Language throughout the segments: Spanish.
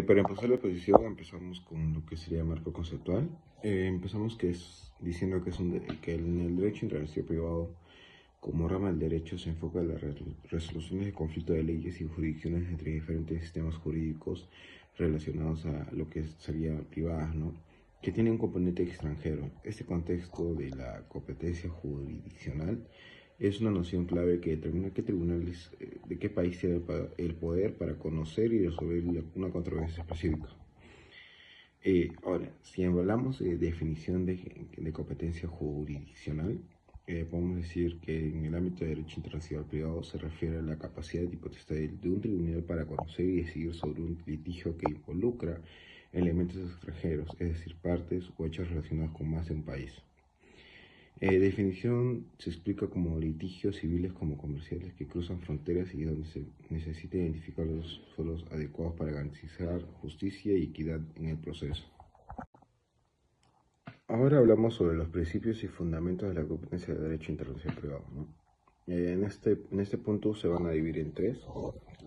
Para empezar la exposición empezamos con lo que sería marco conceptual. Empezamos diciendo que, que en el derecho internacional privado, como rama del derecho, se enfoca en las resoluciones de conflictos de leyes y jurisdicciones entre diferentes sistemas jurídicos relacionados a lo que sería privadas, ¿no? Que tiene un componente extranjero. Este contexto de la competencia jurisdiccional es una noción clave que determina qué tribunales de qué país tiene el poder para conocer y resolver una controversia específica. Ahora, si hablamos de definición de competencia jurisdiccional, podemos decir que en el ámbito de derecho internacional privado se refiere a la capacidad y potestad de un tribunal para conocer y decidir sobre un litigio que involucra elementos extranjeros, es decir, partes o hechos relacionados con más de un país. Definición se explica como litigios civiles como comerciales que cruzan fronteras y donde se necesita identificar los foros adecuados para garantizar justicia y equidad en el proceso. Ahora hablamos sobre los principios y fundamentos de la competencia de derecho internacional privado, ¿no? En este punto se van a dividir en tres.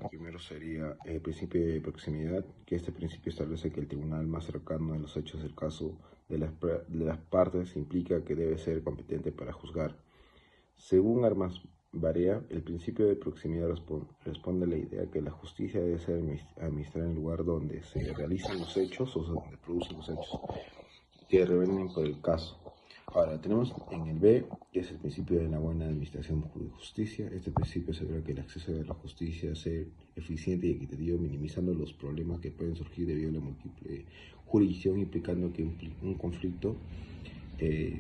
El primero sería el principio de proximidad, que este principio establece que el tribunal más cercano a los hechos del caso de las partes implica que debe ser competente para juzgar. Según Armas Barea, el principio de proximidad responde a la idea que la justicia debe ser administrada en el lugar donde se realizan los hechos o donde producen los hechos que revelen por el caso. Ahora, tenemos en el B, que es el principio de la buena administración de justicia. Este principio asegura que el acceso a la justicia sea eficiente y equitativo, minimizando los problemas que pueden surgir debido a la múltiple jurisdicción, implicando que un conflicto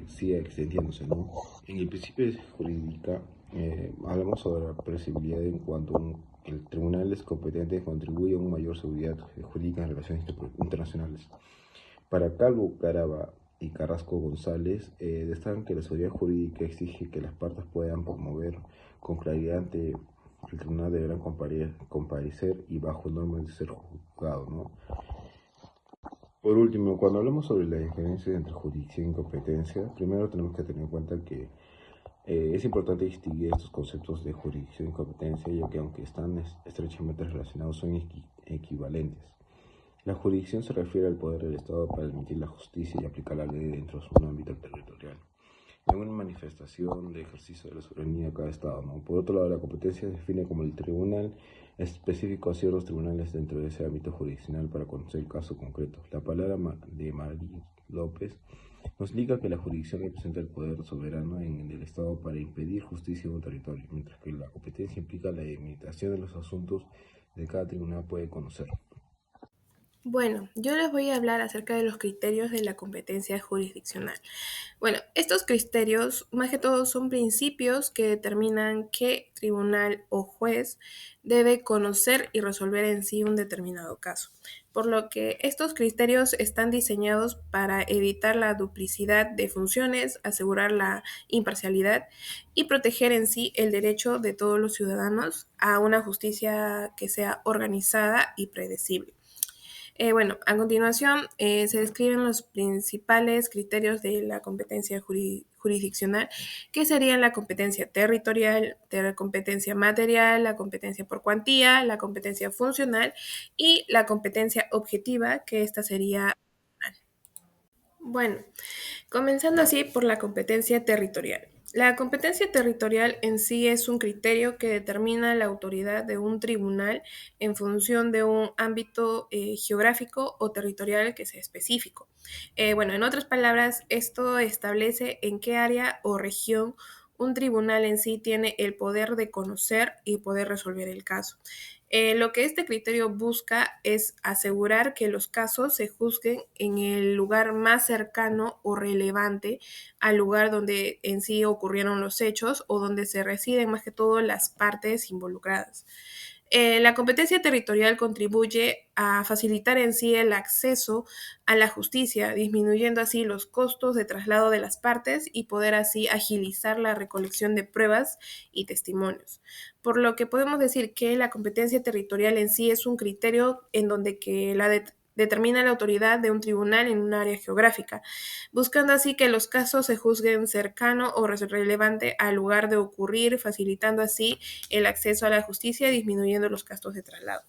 siga extendiéndose, ¿no? En el principio de jurídica hablamos sobre la previsibilidad en cuanto el tribunal es competente contribuye a una mayor seguridad jurídica en relaciones internacionales. Para Calvo, Caraba y Carrasco González, destacan que la seguridad jurídica exige que las partes puedan promover con claridad ante el tribunal deberán comparecer y bajo normas de ser juzgado, ¿no? Por último, cuando hablamos sobre la diferencia entre jurisdicción y competencia, primero tenemos que tener en cuenta que es importante distinguir estos conceptos de jurisdicción y competencia, ya que aunque están estrechamente relacionados, son equivalentes. La jurisdicción se refiere al poder del Estado para emitir la justicia y aplicar la ley dentro de un ámbito territorial. Es una manifestación de ejercicio de la soberanía de cada Estado, ¿no? Por otro lado, la competencia se define como el tribunal específico a ciertos tribunales dentro de ese ámbito jurisdiccional para conocer el caso concreto. La palabra de María López nos indica que la jurisdicción representa el poder soberano en el Estado para impedir justicia en un territorio, mientras que la competencia implica la delimitación de los asuntos de cada tribunal puede conocer. Bueno, yo les voy a hablar acerca de los criterios de la competencia jurisdiccional. Bueno, estos criterios, más que todo, son principios que determinan qué tribunal o juez debe conocer y resolver en sí un determinado caso. Por lo que estos criterios están diseñados para evitar la duplicidad de funciones, asegurar la imparcialidad y proteger en sí el derecho de todos los ciudadanos a una justicia que sea organizada y predecible. Bueno, a continuación se describen los principales criterios de la competencia jurisdiccional, que serían la competencia territorial, la competencia material, la competencia por cuantía, la competencia funcional y la competencia objetiva, que esta sería... Bueno, comenzando así por la competencia territorial. La competencia territorial en sí es un criterio que determina la autoridad de un tribunal en función de un ámbito geográfico o territorial que sea específico. Bueno, en otras palabras, esto establece en qué área o región un tribunal en sí tiene el poder de conocer y poder resolver el caso. Lo que este criterio busca es asegurar que los casos se juzguen en el lugar más cercano o relevante al lugar donde en sí ocurrieron los hechos o donde se residen más que todo las partes involucradas. La competencia territorial contribuye a facilitar en sí el acceso a la justicia, disminuyendo así los costos de traslado de las partes y poder así agilizar la recolección de pruebas y testimonios. Por lo que podemos decir que la competencia territorial en sí es un criterio en donde que determina la autoridad de un tribunal en un área geográfica, buscando así que los casos se juzguen cercano o relevante al lugar de ocurrir, facilitando así el acceso a la justicia y disminuyendo los gastos de traslado.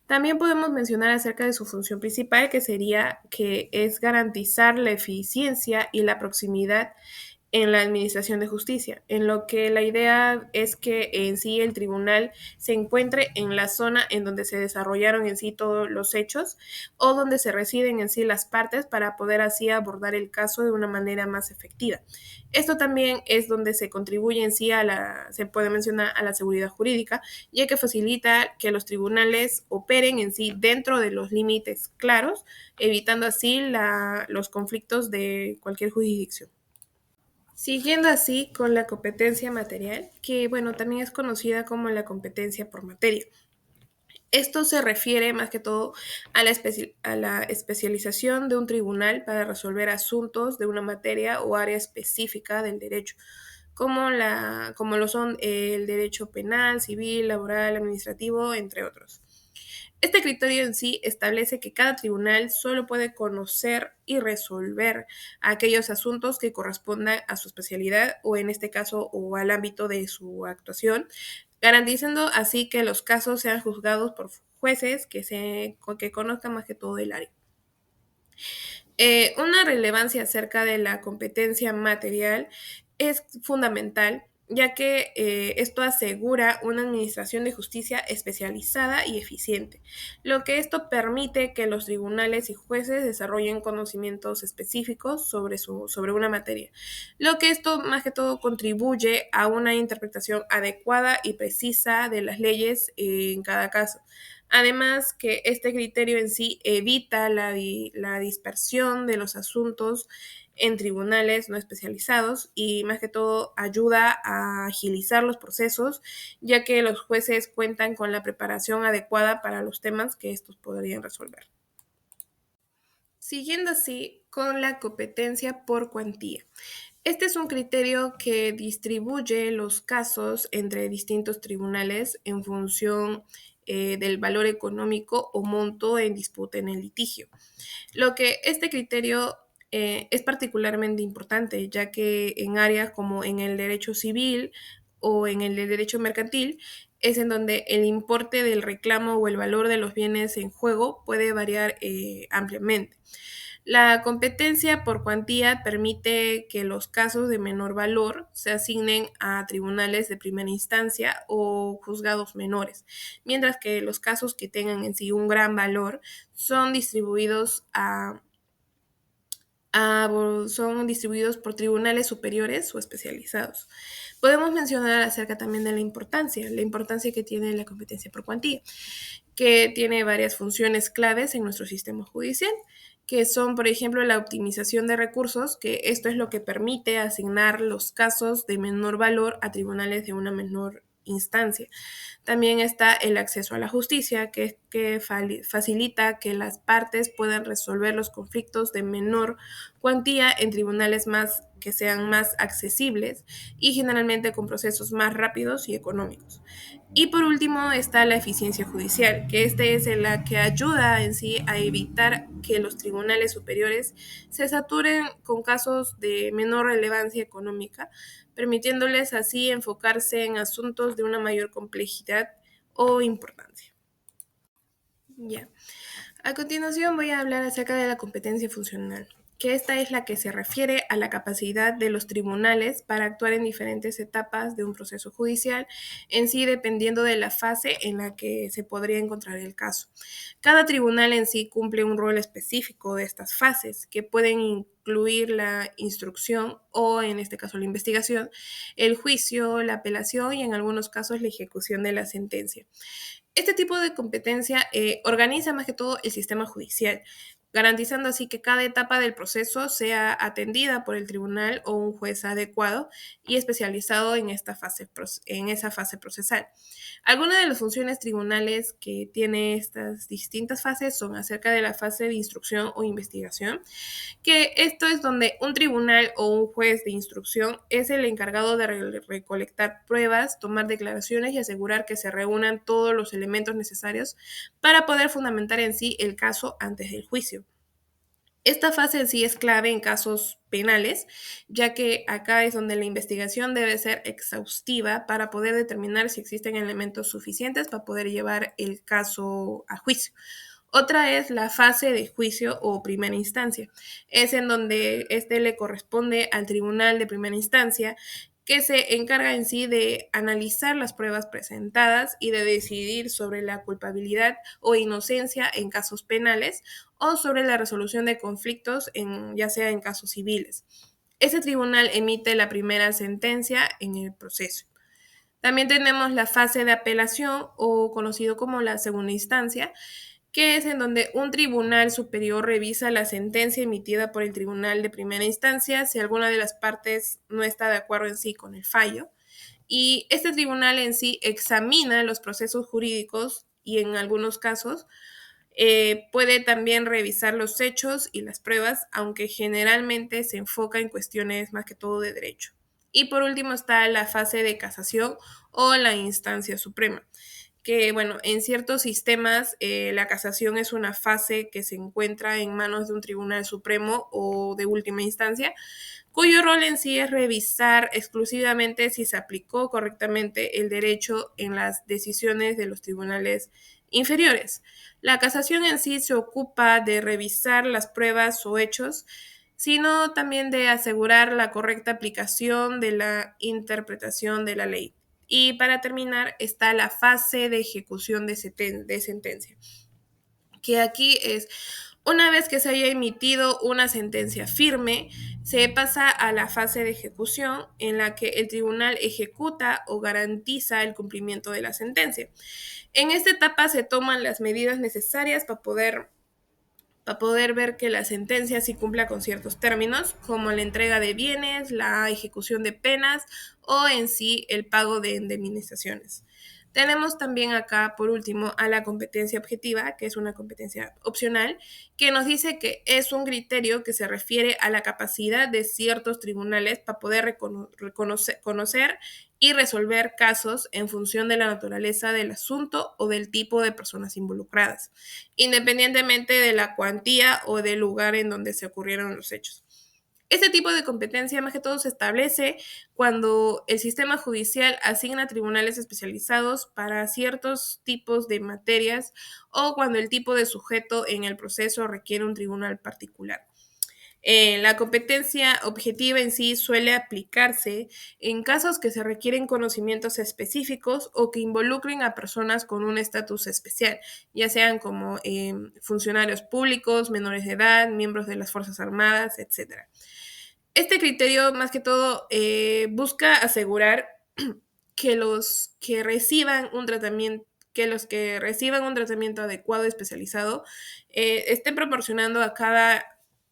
También podemos mencionar acerca de su función principal, que sería que es garantizar la eficiencia y la proximidad en la administración de justicia, en lo que la idea es que en sí el tribunal se encuentre en la zona en donde se desarrollaron en sí todos los hechos o donde se residen en sí las partes para poder así abordar el caso de una manera más efectiva. Esto también es donde se contribuye en sí se puede mencionar a la seguridad jurídica, ya que facilita que los tribunales operen en sí dentro de los límites claros, evitando así los conflictos de cualquier jurisdicción. Siguiendo así con la competencia material, que bueno, también es conocida como la competencia por materia. Esto se refiere más que todo a la especialización de un tribunal para resolver asuntos de una materia o área específica del derecho, como lo son el derecho penal, civil, laboral, administrativo, entre otros. Este criterio en sí establece que cada tribunal solo puede conocer y resolver aquellos asuntos que correspondan a su especialidad o en este caso o al ámbito de su actuación, garantizando así que los casos sean juzgados por jueces que conozcan más que todo el área. Una relevancia acerca de la competencia material es fundamental, ya que esto asegura una administración de justicia especializada y eficiente, lo que esto permite que los tribunales y jueces desarrollen conocimientos específicos sobre una materia, lo que esto más que todo contribuye a una interpretación adecuada y precisa de las leyes en cada caso. Además, que este criterio en sí evita la dispersión de los asuntos en tribunales no especializados y más que todo ayuda a agilizar los procesos, ya que los jueces cuentan con la preparación adecuada para los temas que estos podrían resolver. Siguiendo así con la competencia por cuantía. Este es un criterio que distribuye los casos entre distintos tribunales en función del valor económico o monto en disputa en el litigio. Lo que este criterio es particularmente importante, ya que en áreas como en el derecho civil o en el de derecho mercantil, es en donde el importe del reclamo o el valor de los bienes en juego puede variar ampliamente. La competencia por cuantía permite que los casos de menor valor se asignen a tribunales de primera instancia o juzgados menores, mientras que los casos que tengan en sí un gran valor son distribuidos son distribuidos por tribunales superiores o especializados. Podemos mencionar acerca también de la importancia que tiene la competencia por cuantía, que tiene varias funciones claves en nuestro sistema judicial, que son, por ejemplo, la optimización de recursos, que esto es lo que permite asignar los casos de menor valor a tribunales de una menor instancia. También está el acceso a la justicia, que facilita que las partes puedan resolver los conflictos de menor cuantía en tribunales que sean más accesibles y generalmente con procesos más rápidos y económicos. Y por último está la eficiencia judicial, que este es la que ayuda en sí a evitar que los tribunales superiores se saturen con casos de menor relevancia económica, permitiéndoles así enfocarse en asuntos de una mayor complejidad o importancia. Ya. A continuación voy a hablar acerca de la competencia funcional, que esta es la que se refiere a la capacidad de los tribunales para actuar en diferentes etapas de un proceso judicial, en sí dependiendo de la fase en la que se podría encontrar el caso. Cada tribunal en sí cumple un rol específico de estas fases, que pueden incluir la instrucción o, en este caso, la investigación, el juicio, la apelación y, en algunos casos, la ejecución de la sentencia. Este tipo de competencia organiza más que todo el sistema judicial, garantizando así que cada etapa del proceso sea atendida por el tribunal o un juez adecuado y especializado en en esa fase procesal. Algunas de las funciones tribunales que tiene estas distintas fases son acerca de la fase de instrucción o investigación, que esto es donde un tribunal o un juez de instrucción es el encargado de recolectar pruebas, tomar declaraciones y asegurar que se reúnan todos los elementos necesarios para poder fundamentar en sí el caso antes del juicio. Esta fase en sí es clave en casos penales, ya que acá es donde la investigación debe ser exhaustiva para poder determinar si existen elementos suficientes para poder llevar el caso a juicio. Otra es la fase de juicio o primera instancia. Es en donde este le corresponde al tribunal de primera instancia, que se encarga en sí de analizar las pruebas presentadas y de decidir sobre la culpabilidad o inocencia en casos penales o sobre la resolución de conflictos, ya sea en casos civiles. Ese tribunal emite la primera sentencia en el proceso. También tenemos la fase de apelación o conocido como la segunda instancia, que es en donde un tribunal superior revisa la sentencia emitida por el tribunal de primera instancia si alguna de las partes no está de acuerdo en sí con el fallo. Y este tribunal en sí examina los procesos jurídicos y en algunos casos puede también revisar los hechos y las pruebas, aunque generalmente se enfoca en cuestiones más que todo de derecho. Y por último está la fase de casación o la instancia suprema, que bueno, en ciertos sistemas la casación es una fase que se encuentra en manos de un tribunal supremo o de última instancia, cuyo rol en sí es revisar exclusivamente si se aplicó correctamente el derecho en las decisiones de los tribunales inferiores. La casación en sí se ocupa de revisar las pruebas o hechos, sino también de asegurar la correcta aplicación de la interpretación de la ley. Y para terminar está la fase de ejecución de sentencia, que aquí es una vez que se haya emitido una sentencia firme, se pasa a la fase de ejecución en la que el tribunal ejecuta o garantiza el cumplimiento de la sentencia. En esta etapa se toman las medidas necesarias para poder ver que la sentencia sí cumpla con ciertos términos, como la entrega de bienes, la ejecución de penas o en sí el pago de indemnizaciones. Tenemos también acá, por último, a la competencia objetiva, que es una competencia opcional, que nos dice que es un criterio que se refiere a la capacidad de ciertos tribunales para poder conocer y resolver casos en función de la naturaleza del asunto o del tipo de personas involucradas, independientemente de la cuantía o del lugar en donde se ocurrieron los hechos. Este tipo de competencia más que todo se establece cuando el sistema judicial asigna tribunales especializados para ciertos tipos de materias o cuando el tipo de sujeto en el proceso requiere un tribunal particular. La competencia objetiva en sí suele aplicarse en casos que se requieren conocimientos específicos o que involucren a personas con un estatus especial, ya sean como funcionarios públicos, menores de edad, miembros de las Fuerzas Armadas, etcétera. Este criterio, más que todo, busca asegurar que los que reciban un tratamiento adecuado y especializado estén proporcionando a cada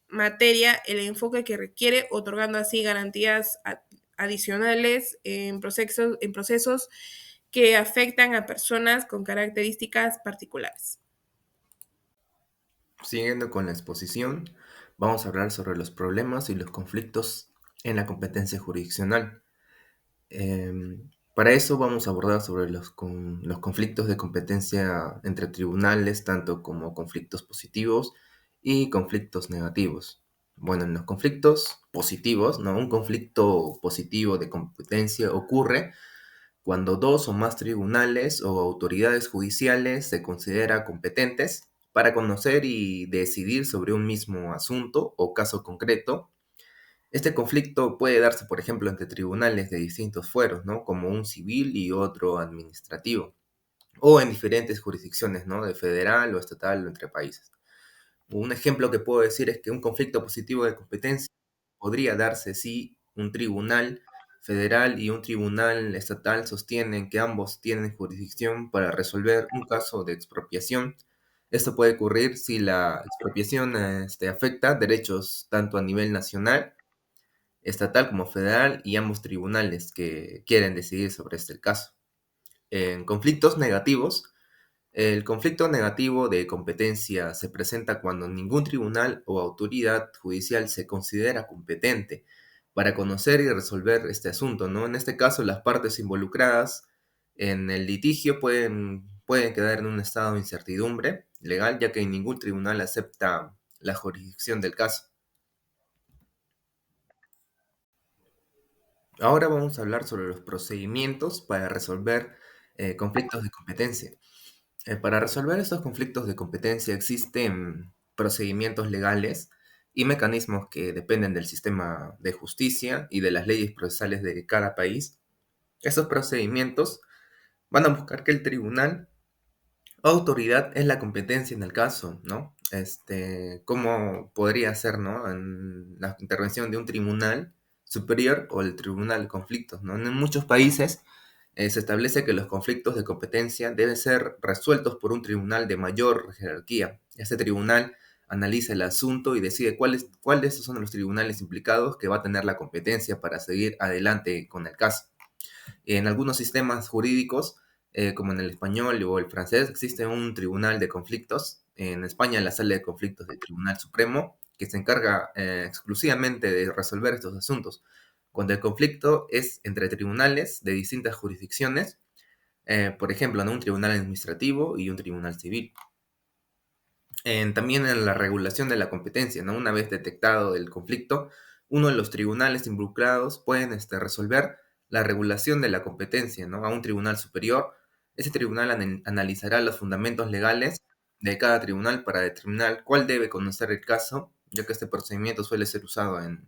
materia el enfoque que requiere, otorgando así garantías adicionales en procesos que afectan a personas con características particulares. Siguiendo con la exposición, vamos a hablar sobre los problemas y los conflictos en la competencia jurisdiccional. Para eso vamos a abordar sobre los conflictos de competencia entre tribunales, tanto como conflictos positivos y conflictos negativos. Bueno, en los conflictos positivos, ¿no? Un conflicto positivo de competencia ocurre cuando dos o más tribunales o autoridades judiciales se considera competentes para conocer y decidir sobre un mismo asunto o caso concreto. Este conflicto puede darse, por ejemplo, entre tribunales de distintos fueros, ¿no? Como un civil y otro administrativo, o en diferentes jurisdicciones, ¿no? De federal o estatal o entre países. Un ejemplo que puedo decir es que un conflicto positivo de competencia podría darse si un tribunal federal y un tribunal estatal sostienen que ambos tienen jurisdicción para resolver un caso de expropiación. Esto puede ocurrir si la expropiación afecta derechos tanto a nivel nacional, estatal como federal y ambos tribunales que quieren decidir sobre este caso. En conflictos negativos, el conflicto negativo de competencia se presenta cuando ningún tribunal o autoridad judicial se considera competente para conocer y resolver este asunto, ¿no? En este caso, las partes involucradas en el litigio pueden quedar en un estado de incertidumbre legal, ya que ningún tribunal acepta la jurisdicción del caso. Ahora vamos a hablar sobre los procedimientos para resolver conflictos de competencia. Para resolver estos conflictos de competencia existen procedimientos legales y mecanismos que dependen del sistema de justicia y de las leyes procesales de cada país. Estos procedimientos van a buscar que el tribunal o autoridad es la competencia en el caso, ¿no? ¿Cómo podría ser, ¿no? En la intervención de un tribunal superior o el tribunal de conflictos, ¿no? En muchos países se establece que los conflictos de competencia deben ser resueltos por un tribunal de mayor jerarquía. Este tribunal analiza el asunto y decide cuál de estos son los tribunales implicados que va a tener la competencia para seguir adelante con el caso. En algunos sistemas jurídicos, como en el español o el francés, existe un tribunal de conflictos. En España, la sala de conflictos del Tribunal Supremo, que se encarga exclusivamente de resolver estos asuntos. Cuando el conflicto es entre tribunales de distintas jurisdicciones, por ejemplo, ¿no? Un tribunal administrativo y un tribunal civil. También en la regulación de la competencia, ¿no? Una vez detectado el conflicto, uno de los tribunales involucrados pueden resolver la regulación de la competencia, ¿no? A un tribunal superior. Ese tribunal analizará los fundamentos legales de cada tribunal para determinar cuál debe conocer el caso, ya que este procedimiento suele ser usado en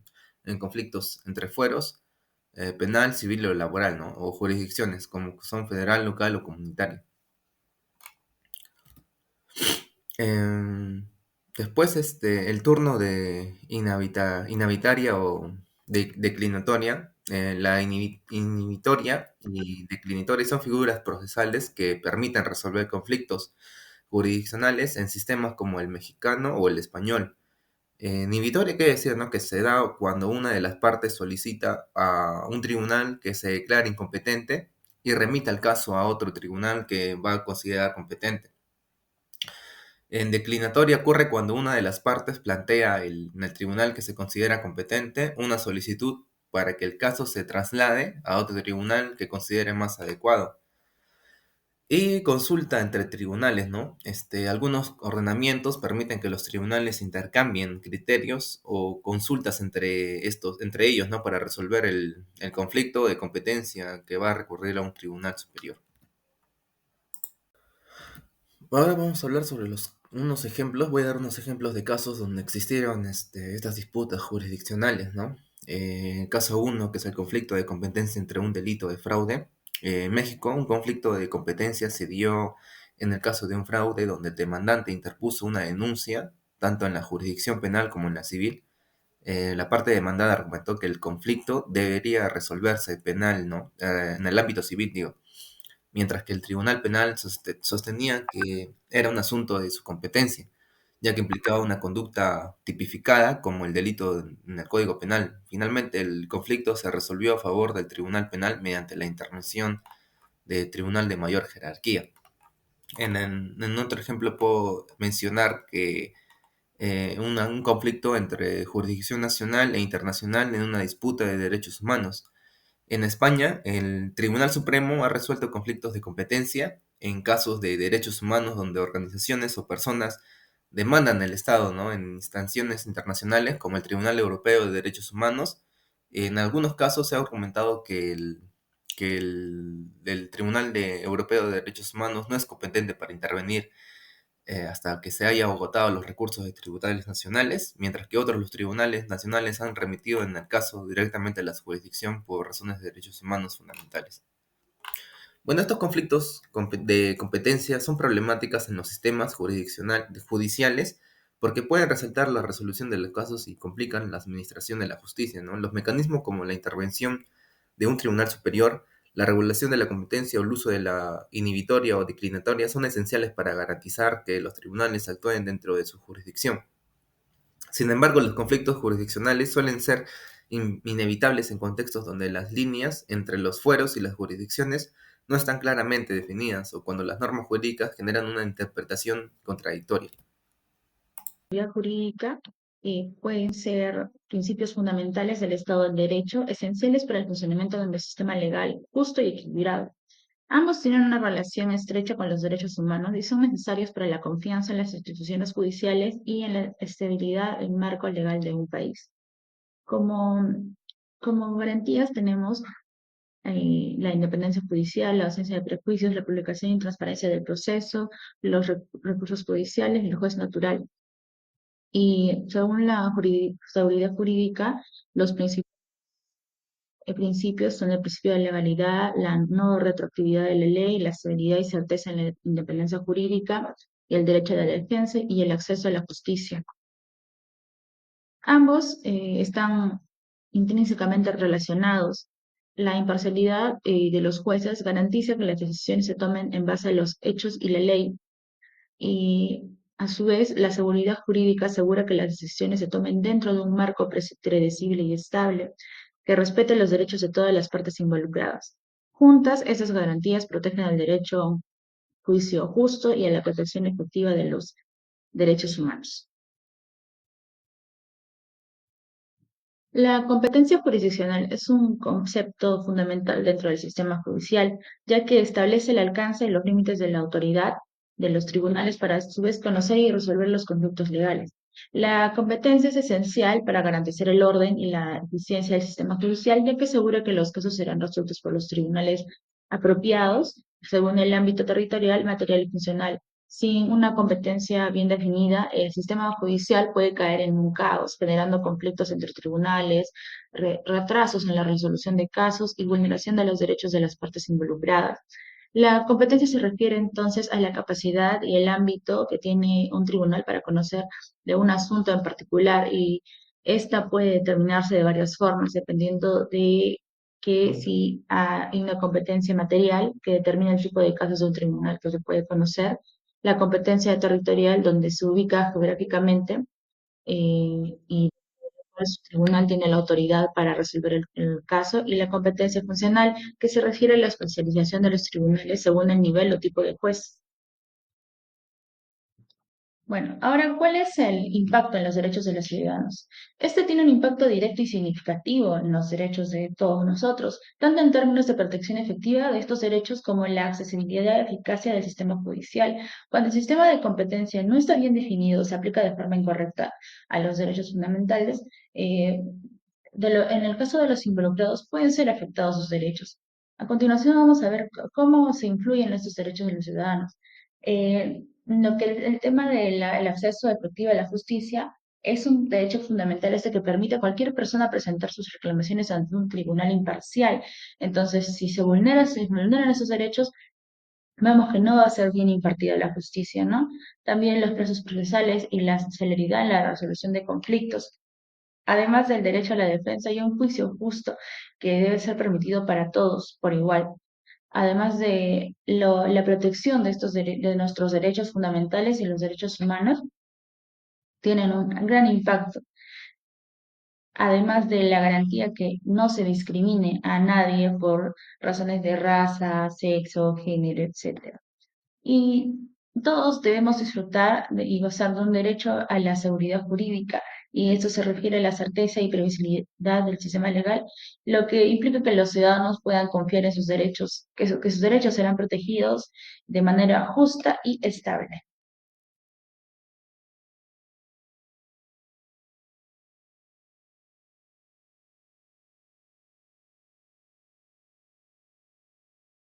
conflictos entre fueros, penal, civil o laboral, ¿no? O jurisdicciones, como son federal, local o comunitario. Em, Después, el turno de inhabilitaria o declinatoria. La inhibitoria y declinatoria son figuras procesales que permiten resolver conflictos jurisdiccionales en sistemas como el mexicano o el español. Inhibitoria quiere decir, ¿no? Que se da cuando una de las partes solicita a un tribunal que se declare incompetente y remita el caso a otro tribunal que va a considerar competente. En declinatoria ocurre cuando una de las partes plantea en el tribunal que se considera competente una solicitud para que el caso se traslade a otro tribunal que considere más adecuado. Y consulta entre tribunales, ¿no? Algunos ordenamientos permiten que los tribunales intercambien criterios o consultas entre ellos, ¿no? Para resolver el conflicto de competencia que va a recurrir a un tribunal superior. Ahora vamos a hablar sobre unos ejemplos. Voy a dar unos ejemplos de casos donde existieron estas disputas jurisdiccionales, ¿no? Caso uno, que es el conflicto de competencia entre un delito de fraude. En México, un conflicto de competencia se dio en el caso de un fraude donde el demandante interpuso una denuncia, tanto en la jurisdicción penal como en la civil. La parte demandada argumentó que el conflicto debería resolverse penal, ¿no? En el ámbito civil, digo, mientras que el Tribunal Penal sostenía que era un asunto de su competencia, ya que implicaba una conducta tipificada como el delito en el Código Penal. Finalmente, el conflicto se resolvió a favor del Tribunal Penal mediante la intervención del Tribunal de mayor jerarquía. En otro ejemplo puedo mencionar que un conflicto entre jurisdicción nacional e internacional en una disputa de derechos humanos. En España, el Tribunal Supremo ha resuelto conflictos de competencia en casos de derechos humanos donde organizaciones o personas demandan al Estado, ¿no? En instancias internacionales como el Tribunal Europeo de Derechos Humanos. En algunos casos se ha argumentado que el Europeo de Derechos Humanos no es competente para intervenir hasta que se haya agotado los recursos de tributales nacionales, mientras que otros los tribunales nacionales han remitido en el caso directamente a la jurisdicción por razones de derechos humanos fundamentales. Bueno, estos conflictos de competencia son problemáticas en los sistemas judiciales porque pueden resaltar la resolución de los casos y complican la administración de la justicia, ¿no? Los mecanismos como la intervención de un tribunal superior, la regulación de la competencia o el uso de la inhibitoria o declinatoria son esenciales para garantizar que los tribunales actúen dentro de su jurisdicción. Sin embargo, los conflictos jurisdiccionales suelen ser inevitables en contextos donde las líneas entre los fueros y las jurisdicciones no están claramente definidas o cuando las normas jurídicas generan una interpretación contradictoria. Vía jurídica pueden ser principios fundamentales del Estado del Derecho, esenciales para el funcionamiento de un sistema legal justo y equilibrado. Ambos tienen una relación estrecha con los derechos humanos y son necesarios para la confianza en las instituciones judiciales y en la estabilidad del marco legal de un país. Como, como garantías tenemos la independencia judicial, la ausencia de prejuicios, la publicación y transparencia del proceso, los recursos judiciales y el juez natural. Y según la seguridad jurídica, los principios son el principio de legalidad, la no retroactividad de la ley, la severidad y certeza en la independencia jurídica, y el derecho a la defensa y el acceso a la justicia. Ambos están intrínsecamente relacionados. La imparcialidad de los jueces garantiza que las decisiones se tomen en base a los hechos y la ley, y a su vez la seguridad jurídica asegura que las decisiones se tomen dentro de un marco predecible y estable, que respete los derechos de todas las partes involucradas. Juntas, esas garantías protegen el derecho a un juicio justo y a la protección efectiva de los derechos humanos. La competencia jurisdiccional es un concepto fundamental dentro del sistema judicial, ya que establece el alcance y los límites de la autoridad de los tribunales para a su vez conocer y resolver los conflictos legales. La competencia es esencial para garantizar el orden y la eficiencia del sistema judicial, ya que asegura que los casos serán resueltos por los tribunales apropiados según el ámbito territorial, material y funcional. Sin una competencia bien definida, el sistema judicial puede caer en un caos, generando conflictos entre tribunales, retrasos en la resolución de casos y vulneración de los derechos de las partes involucradas. La competencia se refiere entonces a la capacidad y el ámbito que tiene un tribunal para conocer de un asunto en particular, y esta puede determinarse de varias formas dependiendo de que si hay una competencia material que determina el tipo de casos de un tribunal que se puede conocer, la competencia territorial donde se ubica geográficamente y su tribunal tiene la autoridad para resolver el caso, y la competencia funcional que se refiere a la especialización de los tribunales según el nivel o tipo de juez. Bueno, ahora, ¿cuál es el impacto en los derechos de los ciudadanos? Este tiene un impacto directo y significativo en los derechos de todos nosotros, tanto en términos de protección efectiva de estos derechos como en la accesibilidad y eficacia del sistema judicial. Cuando el sistema de competencia no está bien definido, se aplica de forma incorrecta a los derechos fundamentales, eh, en el caso de los involucrados pueden ser afectados sus derechos. A continuación vamos a ver cómo se influyen estos derechos de los ciudadanos. Lo que el tema del acceso efectivo a la justicia es un derecho fundamental este que permite a cualquier persona presentar sus reclamaciones ante un tribunal imparcial. Entonces, si se vulneran esos derechos, vemos que no va a ser bien impartida la justicia, ¿no? También los plazos procesales y la celeridad en la resolución de conflictos. Además del derecho a la defensa y un juicio justo que debe ser permitido para todos por igual. Además de la protección de de nuestros derechos fundamentales y los derechos humanos, tienen un gran impacto. Además de la garantía que no se discrimine a nadie por razones de raza, sexo, género, etc. Y todos debemos disfrutar y gozar de un derecho a la seguridad jurídica, y esto se refiere a la certeza y previsibilidad del sistema legal, lo que implica que los ciudadanos puedan confiar en sus derechos, que sus derechos serán protegidos de manera justa y estable.